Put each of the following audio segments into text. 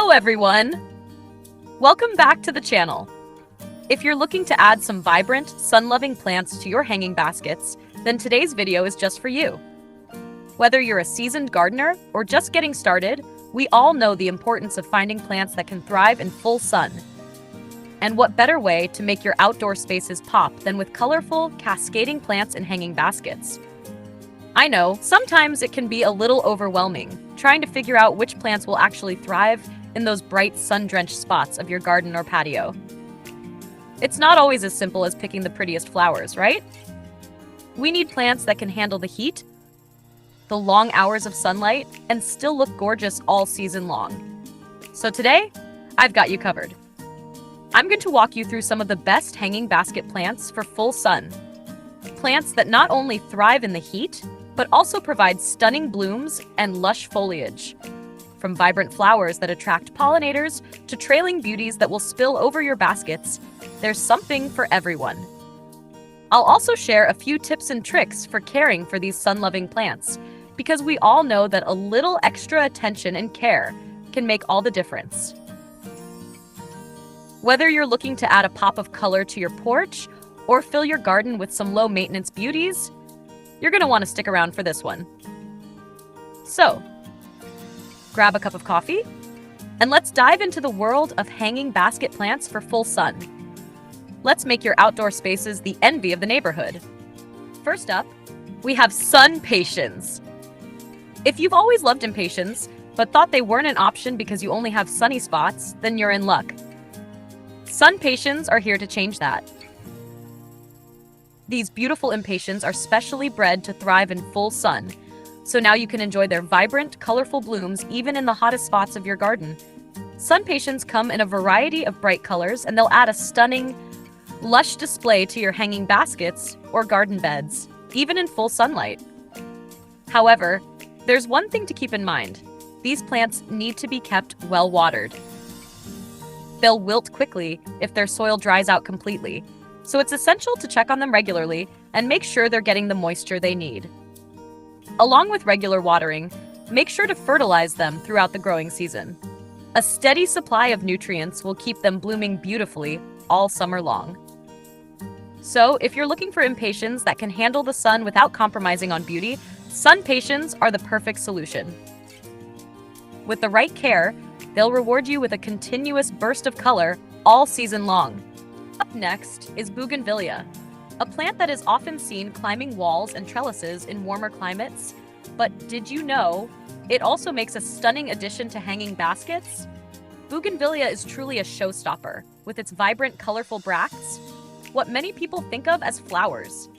Hello everyone! Welcome back to the channel. If you're looking to add some vibrant, sun-loving plants to your hanging baskets, then today's video is just for you. Whether you're a seasoned gardener or just getting started, we all know the importance of finding plants that can thrive in full sun. And what better way to make your outdoor spaces pop than with colorful, cascading plants in hanging baskets? I know, sometimes it can be a little overwhelming, trying to figure out which plants will actually thrive in those bright, sun-drenched spots of your garden or patio. It's not always as simple as picking the prettiest flowers, right? We need plants that can handle the heat, the long hours of sunlight, and still look gorgeous all season long. So today, I've got you covered. I'm going to walk you through some of the best hanging basket plants for full sun. Plants that not only thrive in the heat, but also provide stunning blooms and lush foliage. From vibrant flowers that attract pollinators to trailing beauties that will spill over your baskets, there's something for everyone. I'll also share a few tips and tricks for caring for these sun-loving plants, because we all know that a little extra attention and care can make all the difference. Whether you're looking to add a pop of color to your porch or fill your garden with some low-maintenance beauties, you're going to want to stick around for this one. So, grab a cup of coffee, and let's dive into the world of hanging basket plants for full sun. Let's make your outdoor spaces the envy of the neighborhood. First up, we have sun patiens. If you've always loved impatiens, but thought they weren't an option because you only have sunny spots, then you're in luck. Sun patiens are here to change that. These beautiful impatiens are specially bred to thrive in full sun, so now you can enjoy their vibrant, colorful blooms even in the hottest spots of your garden. Sun patiens come in a variety of bright colors, and they'll add a stunning, lush display to your hanging baskets or garden beds, even in full sunlight. However, there's one thing to keep in mind. These plants need to be kept well watered. They'll wilt quickly if their soil dries out completely, so it's essential to check on them regularly and make sure they're getting the moisture they need. Along with regular watering, make sure to fertilize them throughout the growing season. A steady supply of nutrients will keep them blooming beautifully all summer long. So, if you're looking for impatiens that can handle the sun without compromising on beauty, sun patiens are the perfect solution. With the right care, they'll reward you with a continuous burst of color all season long. Up next is bougainvillea, a plant that is often seen climbing walls and trellises in warmer climates. But did you know it also makes a stunning addition to hanging baskets? Bougainvillea is truly a showstopper with its vibrant, colorful bracts, what many people think of as flowers.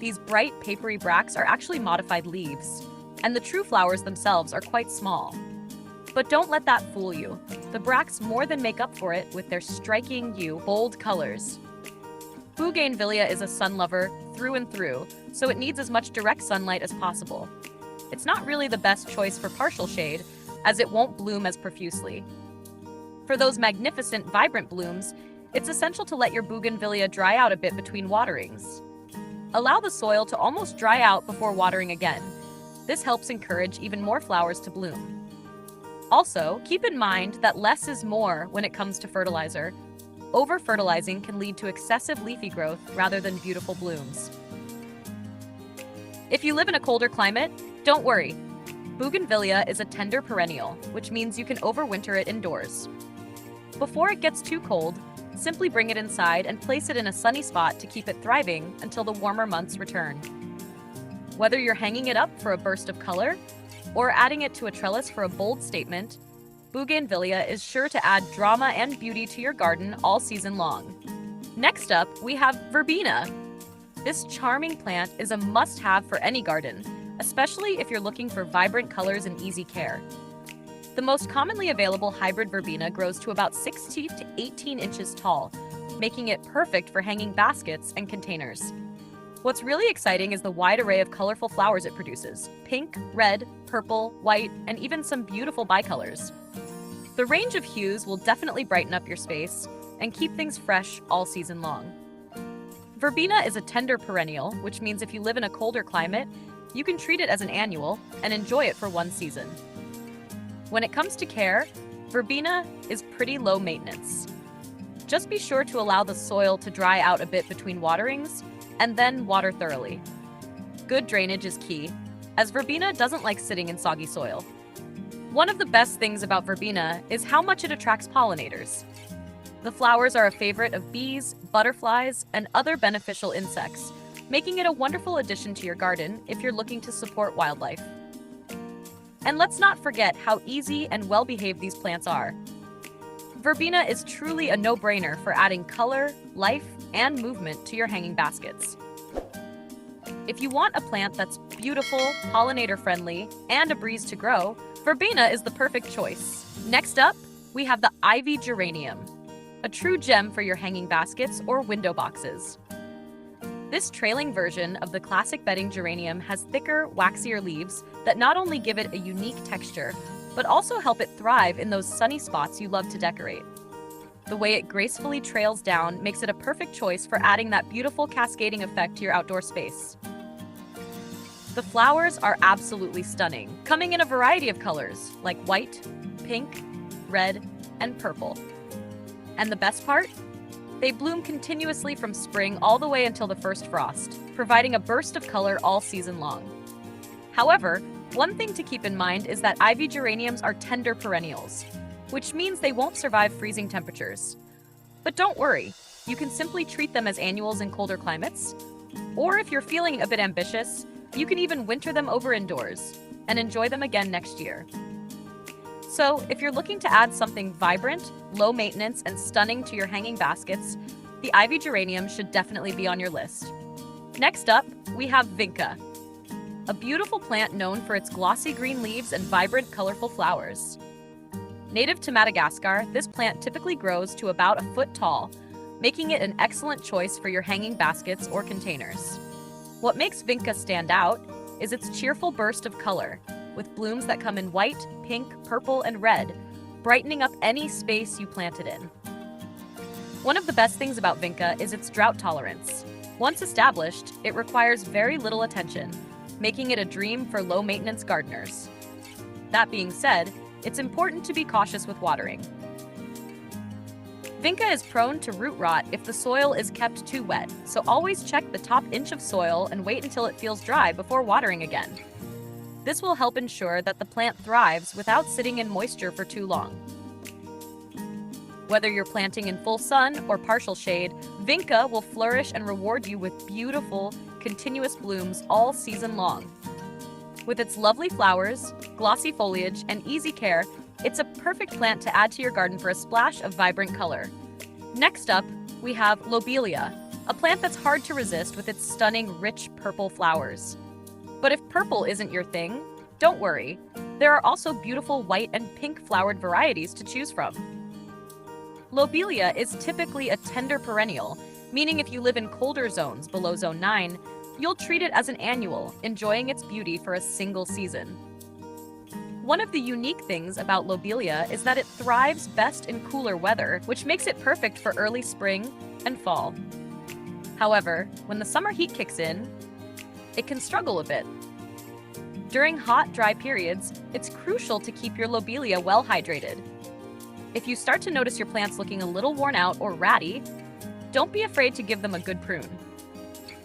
These bright, papery bracts are actually modified leaves, and the true flowers themselves are quite small. But don't let that fool you. The bracts more than make up for it with their striking bold colors. Bougainvillea is a sun lover through and through, so it needs as much direct sunlight as possible. It's not really the best choice for partial shade, as it won't bloom as profusely. For those magnificent, vibrant blooms, it's essential to let your bougainvillea dry out a bit between waterings. Allow the soil to almost dry out before watering again. This helps encourage even more flowers to bloom. Also, keep in mind that less is more when it comes to fertilizer. Over-fertilizing can lead to excessive leafy growth rather than beautiful blooms. If you live in a colder climate, don't worry. Bougainvillea is a tender perennial, which means you can overwinter it indoors. Before it gets too cold, simply bring it inside and place it in a sunny spot to keep it thriving until the warmer months return. Whether you're hanging it up for a burst of color or adding it to a trellis for a bold statement, bougainvillea is sure to add drama and beauty to your garden all season long. Next up, we have verbena. This charming plant is a must-have for any garden, especially if you're looking for vibrant colors and easy care. The most commonly available hybrid verbena grows to about 16 to 18 inches tall, making it perfect for hanging baskets and containers. What's really exciting is the wide array of colorful flowers it produces: pink, red, purple, white, and even some beautiful bicolors. The range of hues will definitely brighten up your space and keep things fresh all season long. Verbena is a tender perennial, which means if you live in a colder climate, you can treat it as an annual and enjoy it for one season. When it comes to care, Verbena is pretty low maintenance. Just be sure to allow the soil to dry out a bit between waterings, and then water thoroughly. Good drainage is key, as verbena doesn't like sitting in soggy soil. One of the best things about verbena is how much it attracts pollinators. The flowers are a favorite of bees, butterflies, and other beneficial insects, making it a wonderful addition to your garden if you're looking to support wildlife. And let's not forget how easy and well-behaved these plants are. Verbena is truly a no-brainer for adding color, life, and movement to your hanging baskets. If you want a plant that's beautiful, pollinator-friendly, and a breeze to grow, verbena is the perfect choice. Next up, we have the ivy geranium, a true gem for your hanging baskets or window boxes. This trailing version of the classic bedding geranium has thicker, waxier leaves that not only give it a unique texture, but also help it thrive in those sunny spots you love to decorate. The way it gracefully trails down makes it a perfect choice for adding that beautiful cascading effect to your outdoor space. The flowers are absolutely stunning, coming in a variety of colors like white, pink, red, and purple. And the best part? They bloom continuously from spring all the way until the first frost, providing a burst of color all season long. However, one thing to keep in mind is that ivy geraniums are tender perennials, which means they won't survive freezing temperatures. But don't worry, you can simply treat them as annuals in colder climates, or if you're feeling a bit ambitious, you can even winter them over indoors and enjoy them again next year. So, if you're looking to add something vibrant, low maintenance, and stunning to your hanging baskets, the ivy geranium should definitely be on your list. Next up, we have vinca, a beautiful plant known for its glossy green leaves and vibrant, colorful flowers. Native to Madagascar, this plant typically grows to about a foot tall, making it an excellent choice for your hanging baskets or containers. What makes vinca stand out is its cheerful burst of color, with blooms that come in white, pink, purple, and red, brightening up any space you plant it in. One of the best things about vinca is its drought tolerance. Once established, it requires very little attention, making it a dream for low-maintenance gardeners. That being said, it's important to be cautious with watering. Vinca is prone to root rot if the soil is kept too wet, so always check the top inch of soil and wait until it feels dry before watering again. This will help ensure that the plant thrives without sitting in moisture for too long. Whether you're planting in full sun or partial shade, vinca will flourish and reward you with beautiful, continuous blooms all season long. With its lovely flowers, glossy foliage, and easy care, it's a perfect plant to add to your garden for a splash of vibrant color. Next up, we have lobelia, a plant that's hard to resist with its stunning, rich purple flowers. But if purple isn't your thing, don't worry. There are also beautiful white and pink flowered varieties to choose from. Lobelia is typically a tender perennial, meaning if you live in colder zones below Zone 9, you'll treat it as an annual, enjoying its beauty for a single season. One of the unique things about lobelia is that it thrives best in cooler weather, which makes it perfect for early spring and fall. However, when the summer heat kicks in, it can struggle a bit. During hot, dry periods, it's crucial to keep your lobelia well hydrated. If you start to notice your plants looking a little worn out or ratty, don't be afraid to give them a good prune.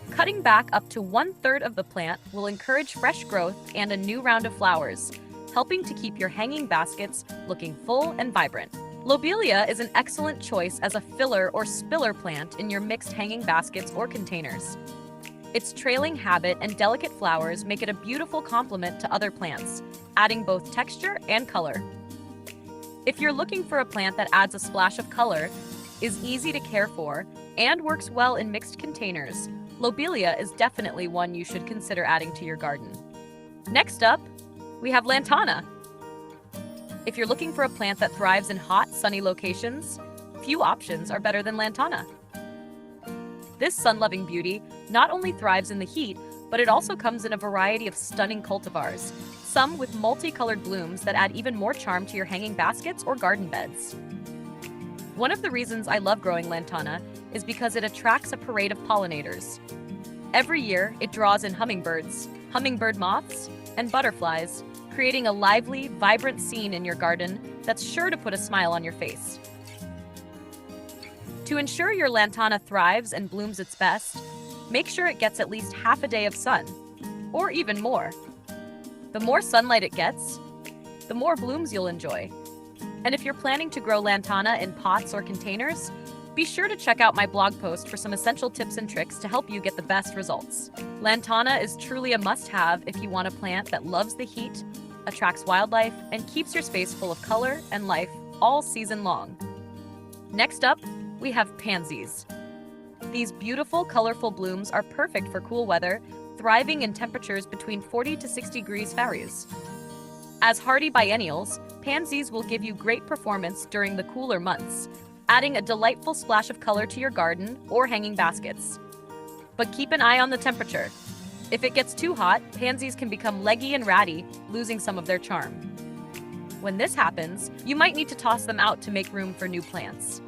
Cutting back up to 1/3 of the plant will encourage fresh growth and a new round of flowers, helping to keep your hanging baskets looking full and vibrant. Lobelia is an excellent choice as a filler or spiller plant in your mixed hanging baskets or containers. Its trailing habit and delicate flowers make it a beautiful complement to other plants, adding both texture and color. If you're looking for a plant that adds a splash of color, is easy to care for, and works well in mixed containers, lobelia is definitely one you should consider adding to your garden. Next up, we have lantana. If you're looking for a plant that thrives in hot, sunny locations, few options are better than lantana. This sun-loving beauty not only thrives in the heat, but it also comes in a variety of stunning cultivars, some with multicolored blooms that add even more charm to your hanging baskets or garden beds. One of the reasons I love growing lantana is because it attracts a parade of pollinators. Every year, it draws in hummingbirds, hummingbird moths, and butterflies, creating a lively, vibrant scene in your garden that's sure to put a smile on your face. To ensure your lantana thrives and blooms its best, make sure it gets at least half a day of sun, or even more. The more sunlight it gets, the more blooms you'll enjoy. And if you're planning to grow lantana in pots or containers, be sure to check out my blog post for some essential tips and tricks to help you get the best results. Lantana is truly a must-have if you want a plant that loves the heat, attracts wildlife, and keeps your space full of color and life all season long. Next up, we have pansies. These beautiful, colorful blooms are perfect for cool weather, thriving in temperatures between 40 to 60 degrees Fahrenheit. As hardy biennials, pansies will give you great performance during the cooler months, adding a delightful splash of color to your garden or hanging baskets. But keep an eye on the temperature. If it gets too hot, pansies can become leggy and ratty, losing some of their charm. When this happens, you might need to toss them out to make room for new plants.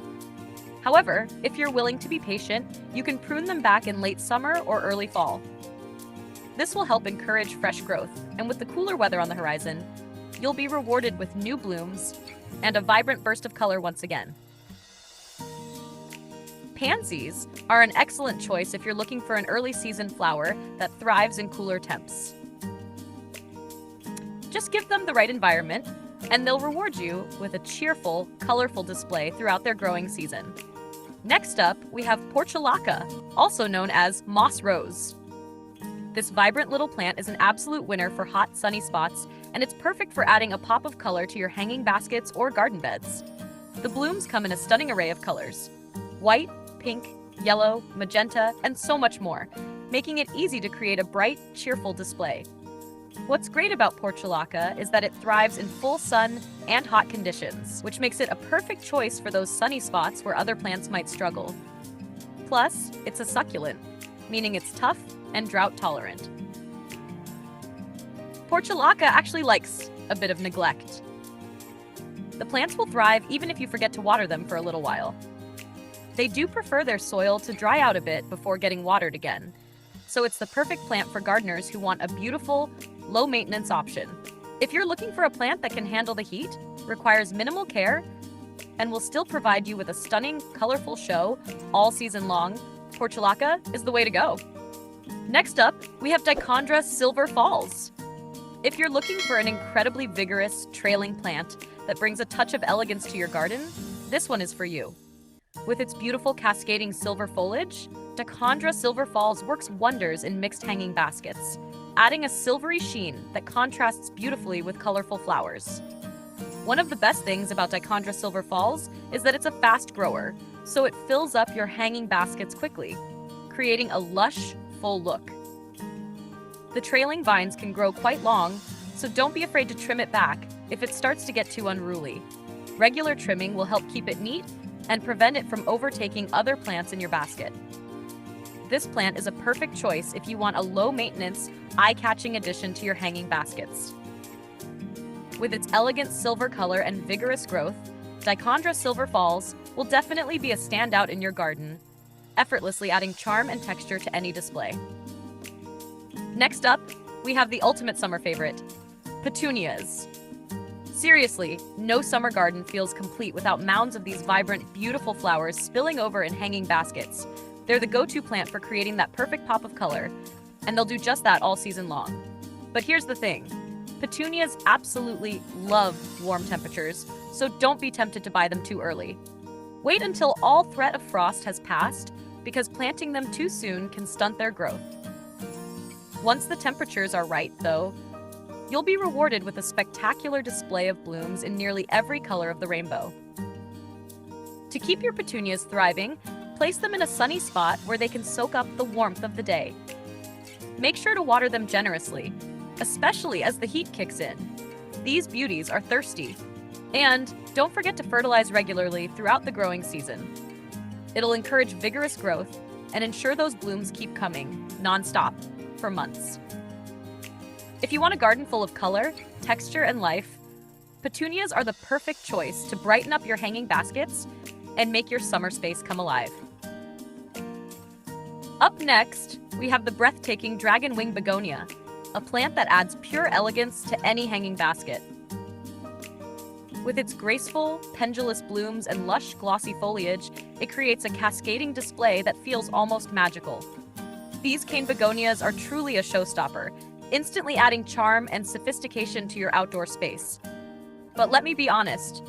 However, if you're willing to be patient, you can prune them back in late summer or early fall. This will help encourage fresh growth, and with the cooler weather on the horizon, you'll be rewarded with new blooms and a vibrant burst of color once again. Pansies are an excellent choice if you're looking for an early season flower that thrives in cooler temps. Just give them the right environment, and they'll reward you with a cheerful, colorful display throughout their growing season. Next up, we have portulaca, also known as moss rose. This vibrant little plant is an absolute winner for hot, sunny spots, and it's perfect for adding a pop of color to your hanging baskets or garden beds. The blooms come in a stunning array of colors: white, pink, yellow, magenta, and so much more, making it easy to create a bright, cheerful display. What's great about portulaca is that it thrives in full sun and hot conditions, which makes it a perfect choice for those sunny spots where other plants might struggle. Plus, it's a succulent, meaning it's tough and drought tolerant. Portulaca actually likes a bit of neglect. The plants will thrive even if you forget to water them for a little while. They do prefer their soil to dry out a bit before getting watered again, so it's the perfect plant for gardeners who want a beautiful, low-maintenance option. If you're looking for a plant that can handle the heat, requires minimal care, and will still provide you with a stunning, colorful show all season long, portulaca is the way to go. Next up, we have Dichondra Silver Falls. If you're looking for an incredibly vigorous, trailing plant that brings a touch of elegance to your garden, this one is for you. With its beautiful cascading silver foliage, Dichondra Silver Falls works wonders in mixed hanging baskets, adding a silvery sheen that contrasts beautifully with colorful flowers. One of the best things about Dichondra Silver Falls is that it's a fast grower, so it fills up your hanging baskets quickly, creating a lush, full look. The trailing vines can grow quite long, so don't be afraid to trim it back if it starts to get too unruly. Regular trimming will help keep it neat and prevent it from overtaking other plants in your basket. This plant is a perfect choice if you want a low-maintenance, eye-catching addition to your hanging baskets. With its elegant silver color and vigorous growth, Dichondra Silver Falls will definitely be a standout in your garden, effortlessly adding charm and texture to any display. Next up, we have the ultimate summer favorite, petunias. Seriously, no summer garden feels complete without mounds of these vibrant, beautiful flowers spilling over in hanging baskets. They're the go-to plant for creating that perfect pop of color, and they'll do just that all season long. But here's the thing. Petunias absolutely love warm temperatures, so don't be tempted to buy them too early. Wait until all threat of frost has passed, because planting them too soon can stunt their growth. Once the temperatures are right, though, you'll be rewarded with a spectacular display of blooms in nearly every color of the rainbow. To keep your petunias thriving, place them in a sunny spot where they can soak up the warmth of the day. Make sure to water them generously, especially as the heat kicks in. These beauties are thirsty. And don't forget to fertilize regularly throughout the growing season. It'll encourage vigorous growth and ensure those blooms keep coming, non-stop, for months. If you want a garden full of color, texture, and life, petunias are the perfect choice to brighten up your hanging baskets and make your summer space come alive. Up next, we have the breathtaking dragon wing begonia. a plant that adds pure elegance to any hanging basket. With its graceful, pendulous blooms and lush, glossy foliage, it creates a cascading display that feels almost magical. These cane begonias are truly a showstopper, instantly adding charm and sophistication to your outdoor space. But let me be honest,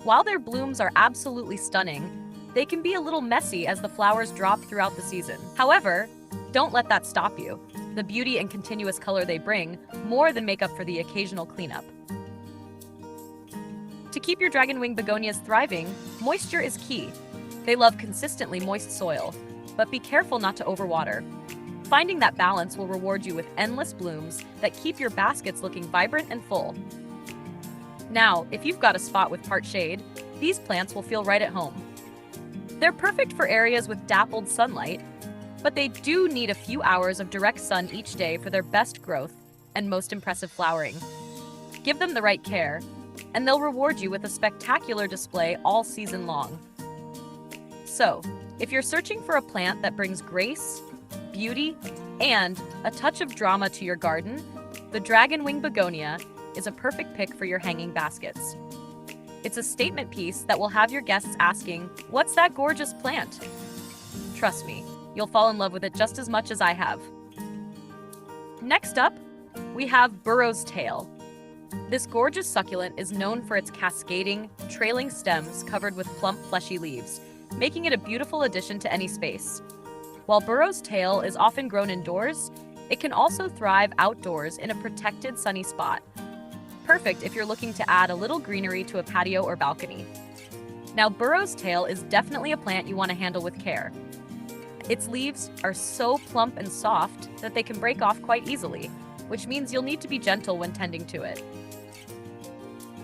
while their blooms are absolutely stunning, they can be a little messy as the flowers drop throughout the season. However, don't let that stop you. The beauty and continuous color they bring more than make up for the occasional cleanup. To keep your dragonwing begonias thriving, moisture is key. They love consistently moist soil, but be careful not to overwater. Finding that balance will reward you with endless blooms that keep your baskets looking vibrant and full. Now, if you've got a spot with part shade, these plants will feel right at home. They're perfect for areas with dappled sunlight, but they do need a few hours of direct sun each day for their best growth and most impressive flowering. Give them the right care, and they'll reward you with a spectacular display all season long. So, if you're searching for a plant that brings grace, beauty, and a touch of drama to your garden, the dragonwing begonia is a perfect pick for your hanging baskets. It's a statement piece that will have your guests asking, "What's that gorgeous plant?" Trust me, you'll fall in love with it just as much as I have. Next up, we have burro's tail. This gorgeous succulent is known for its cascading, trailing stems covered with plump, fleshy leaves, making it a beautiful addition to any space. While burro's tail is often grown indoors, it can also thrive outdoors in a protected sunny spot. Perfect if you're looking to add a little greenery to a patio or balcony. Now, burro's tail is definitely a plant you want to handle with care. Its leaves are so plump and soft that they can break off quite easily, which means you'll need to be gentle when tending to it.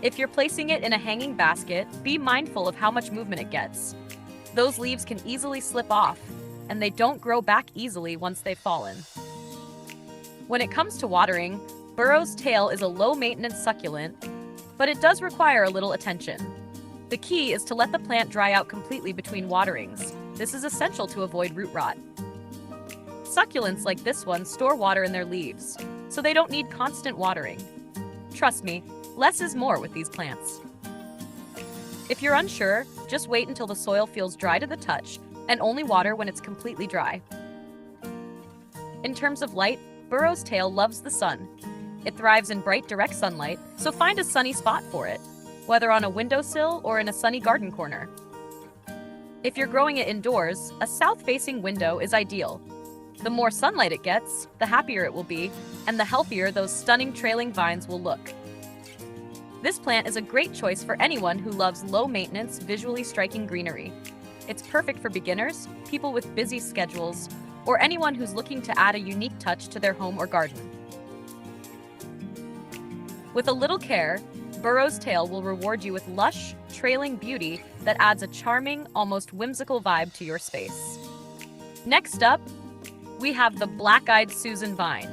If you're placing it in a hanging basket, be mindful of how much movement it gets. Those leaves can easily slip off, and they don't grow back easily once they've fallen. When it comes to watering, burro's tail is a low-maintenance succulent, but it does require a little attention. The key is to let the plant dry out completely between waterings. This is essential to avoid root rot. Succulents like this one store water in their leaves, so they don't need constant watering. Trust me, less is more with these plants. If you're unsure, just wait until the soil feels dry to the touch and only water when it's completely dry. In terms of light, burro's tail loves the sun. It thrives in bright, direct sunlight, so find a sunny spot for it, whether on a windowsill or in a sunny garden corner. If you're growing it indoors, a south-facing window is ideal. The more sunlight it gets, the happier it will be, and the healthier those stunning trailing vines will look. This plant is a great choice for anyone who loves low-maintenance, visually striking greenery. It's perfect for beginners, people with busy schedules, or anyone who's looking to add a unique touch to their home or garden. With a little care, burro's tail will reward you with lush, trailing beauty that adds a charming, almost whimsical vibe to your space. Next up, we have the black-eyed Susan vine.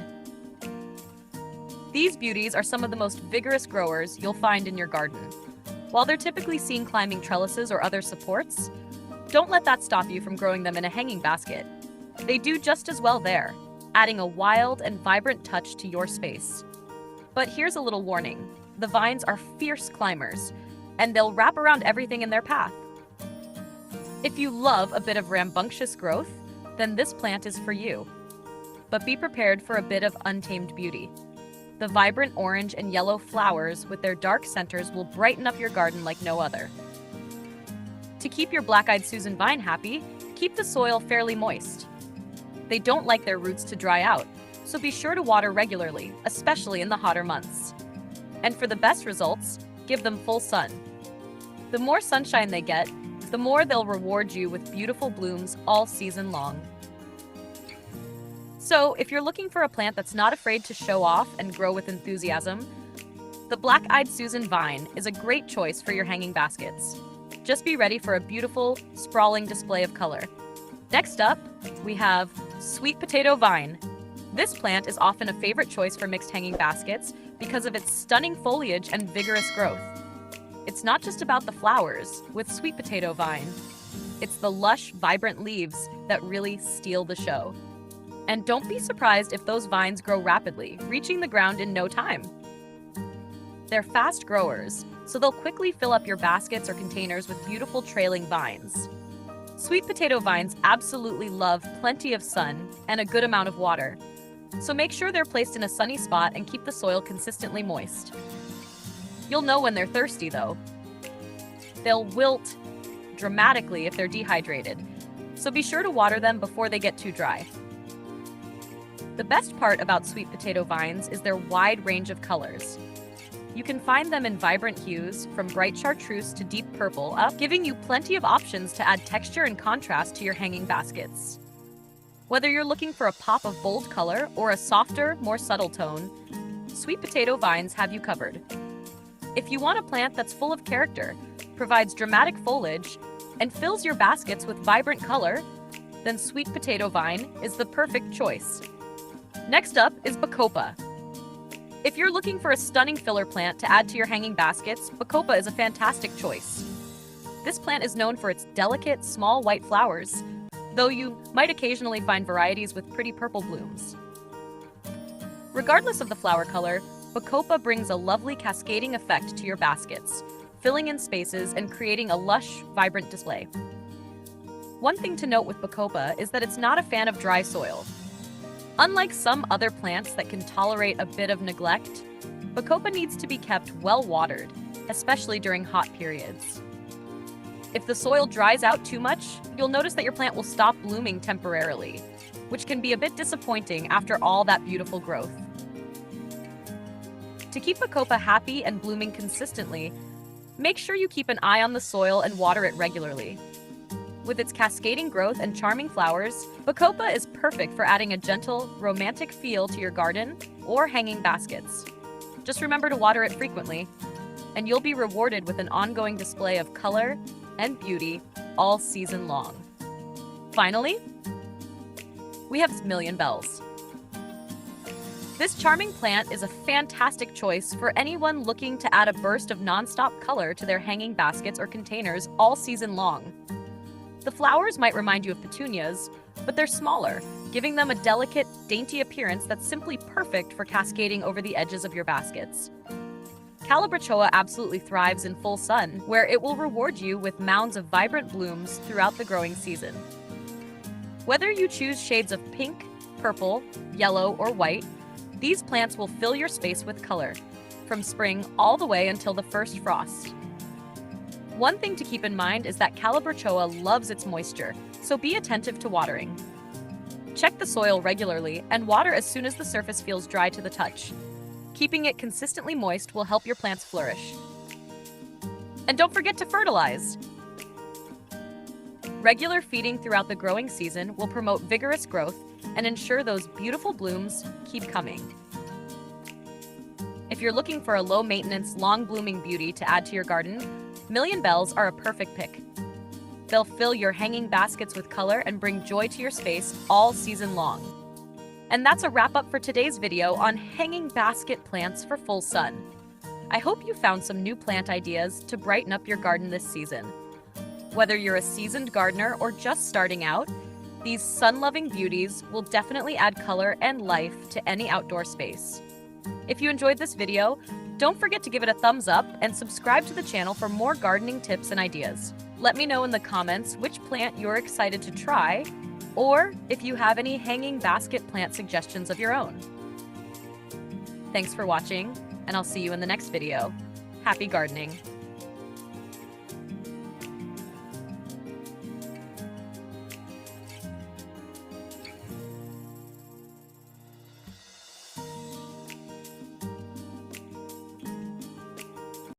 These beauties are some of the most vigorous growers you'll find in your garden. While they're typically seen climbing trellises or other supports, don't let that stop you from growing them in a hanging basket. They do just as well there, adding a wild and vibrant touch to your space. But here's a little warning. The vines are fierce climbers, and they'll wrap around everything in their path. If you love a bit of rambunctious growth, then this plant is for you. But be prepared for a bit of untamed beauty. The vibrant orange and yellow flowers with their dark centers will brighten up your garden like no other. To keep your black-eyed Susan vine happy, keep the soil fairly moist. They don't like their roots to dry out, so be sure to water regularly, especially in the hotter months. And for the best results, give them full sun. The more sunshine they get, the more they'll reward you with beautiful blooms all season long. So, if you're looking for a plant that's not afraid to show off and grow with enthusiasm, the black-eyed Susan vine is a great choice for your hanging baskets. Just be ready for a beautiful, sprawling display of color. Next up, we have sweet potato vine. This plant is often a favorite choice for mixed hanging baskets because of its stunning foliage and vigorous growth. It's not just about the flowers with sweet potato vine. It's the lush, vibrant leaves that really steal the show. And don't be surprised if those vines grow rapidly, reaching the ground in no time. They're fast growers, so they'll quickly fill up your baskets or containers with beautiful trailing vines. Sweet potato vines absolutely love plenty of sun and a good amount of water, so make sure they're placed in a sunny spot and keep the soil consistently moist. You'll know when they're thirsty, though. They'll wilt dramatically if they're dehydrated, so be sure to water them before they get too dry. The best part about sweet potato vines is their wide range of colors. You can find them in vibrant hues, from bright chartreuse to deep purple, giving you plenty of options to add texture and contrast to your hanging baskets. Whether you're looking for a pop of bold color or a softer, more subtle tone, sweet potato vines have you covered. If you want a plant that's full of character, provides dramatic foliage, and fills your baskets with vibrant color, then sweet potato vine is the perfect choice. Next up is Bacopa. If you're looking for a stunning filler plant to add to your hanging baskets, Bacopa is a fantastic choice. This plant is known for its delicate, small white flowers, though you might occasionally find varieties with pretty purple blooms. Regardless of the flower color, Bacopa brings a lovely cascading effect to your baskets, filling in spaces and creating a lush, vibrant display. One thing to note with Bacopa is that it's not a fan of dry soil. Unlike some other plants that can tolerate a bit of neglect, Bacopa needs to be kept well watered, especially during hot periods. If the soil dries out too much, you'll notice that your plant will stop blooming temporarily, which can be a bit disappointing after all that beautiful growth. To keep Bacopa happy and blooming consistently, make sure you keep an eye on the soil and water it regularly. With its cascading growth and charming flowers, Bacopa is perfect for adding a gentle, romantic feel to your garden or hanging baskets. Just remember to water it frequently, and you'll be rewarded with an ongoing display of color and beauty all season long. Finally, we have Million Bells. This charming plant is a fantastic choice for anyone looking to add a burst of nonstop color to their hanging baskets or containers all season long. The flowers might remind you of petunias, but they're smaller, giving them a delicate, dainty appearance that's simply perfect for cascading over the edges of your baskets. Calabrachoa absolutely thrives in full sun, where it will reward you with mounds of vibrant blooms throughout the growing season. Whether you choose shades of pink, purple, yellow, or white, these plants will fill your space with color, from spring all the way until the first frost. One thing to keep in mind is that Calabrachoa loves its moisture, so be attentive to watering. Check the soil regularly and water as soon as the surface feels dry to the touch. Keeping it consistently moist will help your plants flourish. And don't forget to fertilize. Regular feeding throughout the growing season will promote vigorous growth and ensure those beautiful blooms keep coming. If you're looking for a low-maintenance, long-blooming beauty to add to your garden, Million Bells are a perfect pick. They'll fill your hanging baskets with color and bring joy to your space all season long. And that's a wrap-up for today's video on hanging basket plants for full sun. I hope you found some new plant ideas to brighten up your garden this season. Whether you're a seasoned gardener or just starting out, these sun-loving beauties will definitely add color and life to any outdoor space. If you enjoyed this video, don't forget to give it a thumbs up and subscribe to the channel for more gardening tips and ideas. Let me know in the comments which plant you're excited to try, or if you have any hanging basket plant suggestions of your own. Thanks for watching, and I'll see you in the next video. Happy gardening!